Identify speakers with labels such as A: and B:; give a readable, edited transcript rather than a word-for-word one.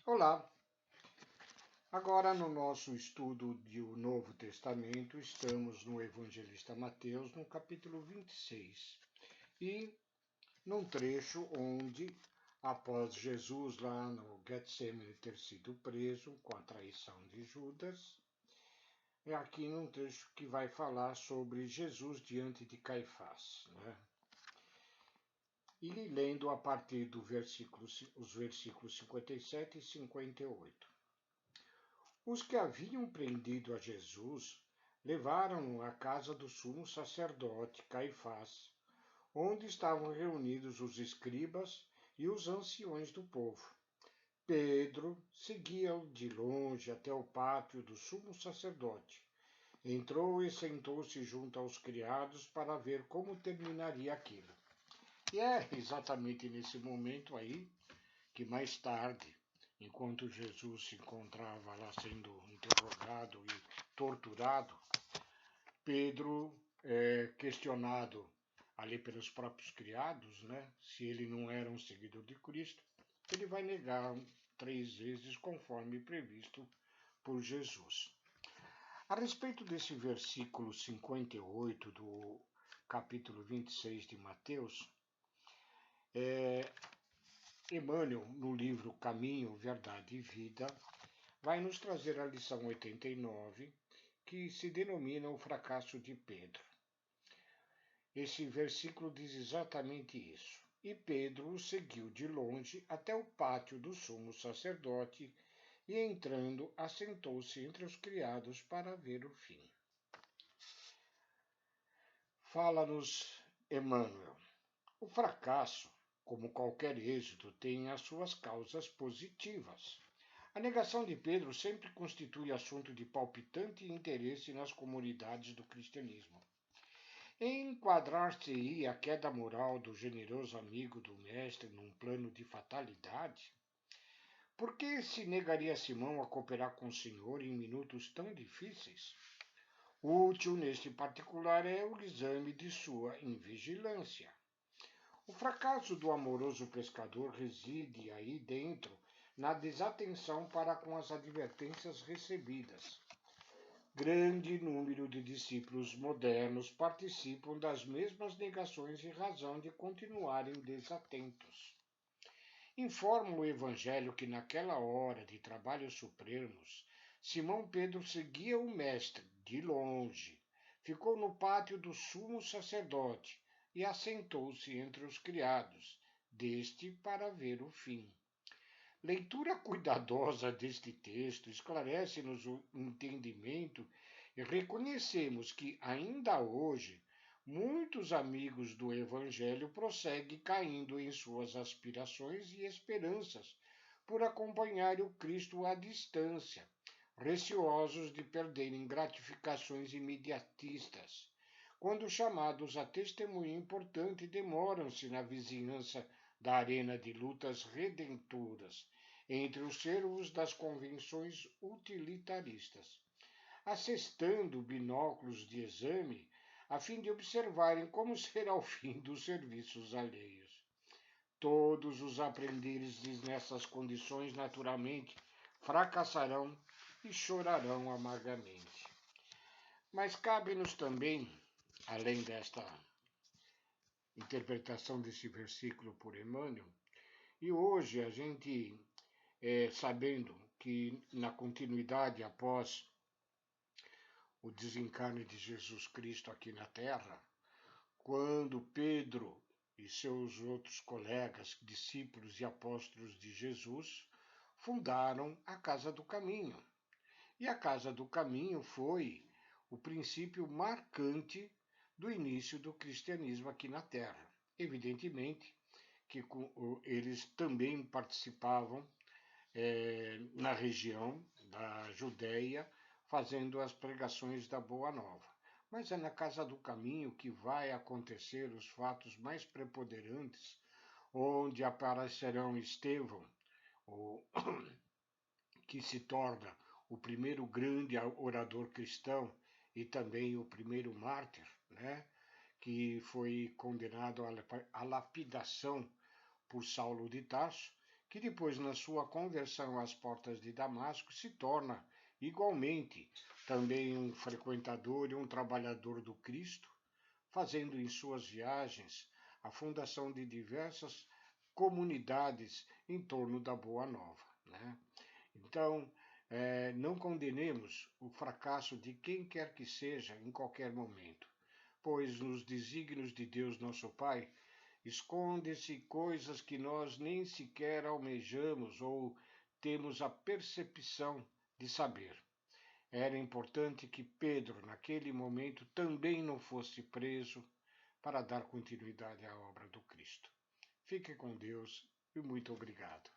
A: Olá! Agora, no nosso estudo do Novo Testamento, estamos no Evangelista Mateus, no capítulo 26, e num trecho onde, após Jesus lá no Getsemane ter sido preso com a traição de Judas, é aqui num trecho que vai falar sobre Jesus diante de Caifás, né? E lendo a partir do os versículos 57 e 58. Os que haviam prendido a Jesus levaram-no à casa do sumo sacerdote Caifás, onde estavam reunidos os escribas e os anciões do povo. Pedro seguia-o de longe até o pátio do sumo sacerdote. Entrou e sentou-se junto aos criados para ver como terminaria aquilo. E é exatamente nesse momento aí que mais tarde, enquanto Jesus se encontrava lá sendo interrogado e torturado, Pedro é questionado ali pelos próprios criados, né, se ele não era um seguidor de Cristo, ele vai negar 3 vezes conforme previsto por Jesus. A respeito desse versículo 58 do capítulo 26 de Mateus, Emmanuel, no livro Caminho, Verdade e Vida, vai nos trazer a lição 89, que se denomina o fracasso de Pedro. Esse versículo diz exatamente isso. E Pedro o seguiu de longe até o pátio do sumo sacerdote e, entrando, assentou-se entre os criados para ver o fim. Fala-nos Emmanuel. O fracasso, como qualquer êxito, tem as suas causas positivas. A negação de Pedro sempre constitui assunto de palpitante interesse nas comunidades do cristianismo. Enquadrar-se-ia a queda moral do generoso amigo do mestre num plano de fatalidade? Por que se negaria Simão a cooperar com o Senhor em minutos tão difíceis? Útil neste particular é o exame de sua invigilância. O fracasso do amoroso pescador reside aí dentro na desatenção para com as advertências recebidas. Grande número de discípulos modernos participam das mesmas negações em razão de continuarem desatentos. Informa o Evangelho que naquela hora de trabalhos supremos, Simão Pedro seguia o Mestre de longe, ficou no pátio do sumo sacerdote e assentou-se entre os criados deste para ver o fim. Leitura cuidadosa deste texto esclarece-nos o entendimento e reconhecemos que, ainda hoje, muitos amigos do Evangelho prosseguem caindo em suas aspirações e esperanças por acompanhar o Cristo à distância, receosos de perderem gratificações imediatistas. Quando chamados a testemunho importante, demoram-se na vizinhança da arena de lutas redentoras, entre os servos das convenções utilitaristas, assestando binóculos de exame a fim de observarem como será o fim dos serviços alheios. Todos os aprendizes nessas condições, naturalmente, fracassarão e chorarão amargamente. Mas cabe-nos também, além desta interpretação desse versículo por Emmanuel, e hoje a gente, sabendo que na continuidade após o desencarne de Jesus Cristo aqui na Terra, quando Pedro e seus outros colegas, discípulos e apóstolos de Jesus, fundaram a Casa do Caminho. E a Casa do Caminho foi o princípio marcante do início do cristianismo aqui na Terra. Evidentemente que eles também participavam na região da Judéia, fazendo as pregações da Boa Nova. Mas é na Casa do Caminho que vai acontecer os fatos mais preponderantes, onde aparecerão Estevão, que se torna o primeiro grande orador cristão e também o primeiro mártir, né, que foi condenado à lapidação por Saulo de Tarso, que depois, na sua conversão às portas de Damasco, se torna igualmente também um frequentador e um trabalhador do Cristo, fazendo em suas viagens a fundação de diversas comunidades em torno da Boa Nova, né? Então, não condenemos o fracasso de quem quer que seja em qualquer momento, pois nos desígnios de Deus nosso Pai esconde-se coisas que nós nem sequer almejamos ou temos a percepção de saber. Era importante que Pedro, naquele momento, também não fosse preso para dar continuidade à obra do Cristo. Fique com Deus e muito obrigado.